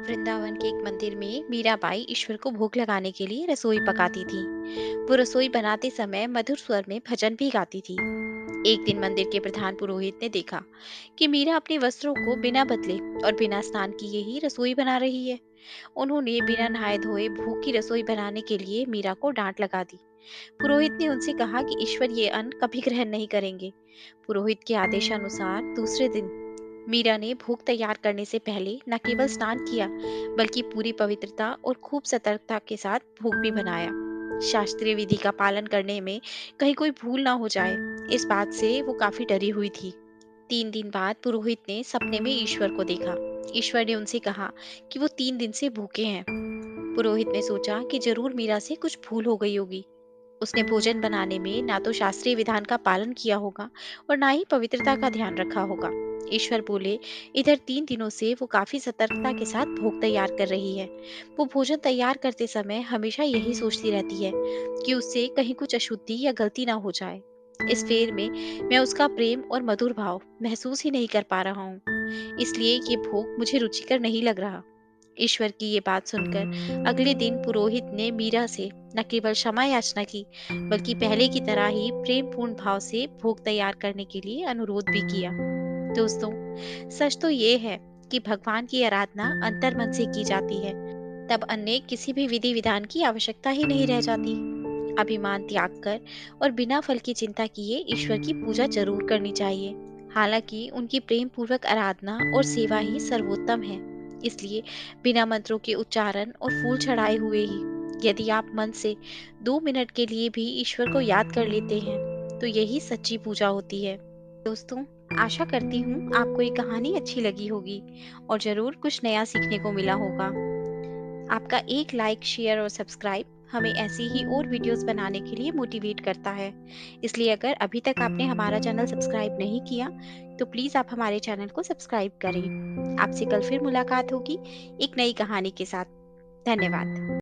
वृंदावन के एक मंदिर में मीराबाई ईश्वर को भोग लगाने के लिए रसोई पकाती थी। वो रसोई बनाते समय मधुर स्वर में भजन भी गाती थी। एक दिन मंदिर के प्रधान पुरोहित ने देखा कि मीरा अपने वस्त्रों को बिना बदले और बिना स्नान किए ही रसोई बना रही है। उन्होंने बिना नहाए धोए भूख की रसोई बनाने के लिए मीरा को डांट लगा दी। पुरोहित ने उनसे कहा कि ईश्वर ये अन्न कभी ग्रहण नहीं करेंगे। पुरोहित के आदेशानुसार दूसरे दिन मीरा ने भोग तैयार करने से पहले न केवल स्नान किया, बल्कि पूरी पवित्रता और खूब सतर्कता के साथ भोग भी बनाया। शास्त्रीय विधि का पालन करने में कहीं कोई भूल ना हो जाए, इस बात से वो काफी डरी हुई थी। 3 दिन बाद पुरोहित ने सपने में ईश्वर को देखा। ईश्वर ने उनसे कहा कि वो 3 दिन से भूखे हैं। पुरोहित ने सोचा कि जरूर मीरा से कुछ भूल हो गई होगी। उसने भोजन बनाने में ना तो शास्त्रीय विधान का पालन किया होगा और ना ही पवित्रता का ध्यान रखा होगा। ईश्वर बोले, इधर 3 दिनों से वो काफी सतर्कता के साथ भोग तैयार कर रही है। वो भोजन तैयार करते समय हमेशा यही सोचती रहती है कि उससे कहीं कुछ अशुद्धि या गलती ना हो जाए। इस फेर में मैं उसका प्रेम और मधुर भाव महसूस ही नहीं कर पा रहा हूँ, इसलिए ये भोग मुझे रुचिकर नहीं लग रहा। ईश्वर की ये बात सुनकर अगले दिन पुरोहित ने मीरा से न केवल क्षमा याचना की, बल्कि पहले की तरह ही प्रेम पूर्ण भाव से भोग तैयार करने के लिए अनुरोध भी किया। दोस्तों, सच तो ये है कि भगवान की आराधना अंतर मन से की जाती है, तब अन्य किसी भी विधि विधान की आवश्यकता ही नहीं रह जाती। अभिमान त्याग कर और बिना फल की चिंता किए ईश्वर की पूजा जरूर करनी चाहिए। हालांकि उनकी प्रेम पूर्वक आराधना और सेवा ही सर्वोत्तम है। इसलिए बिना मंत्रों के उच्चारण और फूल चढ़ाए हुए ही यदि आप मन से 2 मिनट के लिए भी ईश्वर को याद कर लेते हैं, तो यही सच्ची पूजा होती है। दोस्तों, आशा करती हूँ आपको ये कहानी अच्छी लगी होगी और जरूर कुछ नया सीखने को मिला होगा। आपका एक लाइक, शेयर और सब्सक्राइब हमें ऐसी ही और वीडियोस बनाने के लिए मोटिवेट करता है। इसलिए अगर अभी तक आपने हमारा चैनल सब्सक्राइब नहीं किया, तो प्लीज़ आप हमारे चैनल को सब्सक्राइब करें। आपसे कल फिर मुलाकात होगी एक नई कहानी के साथ। धन्यवाद।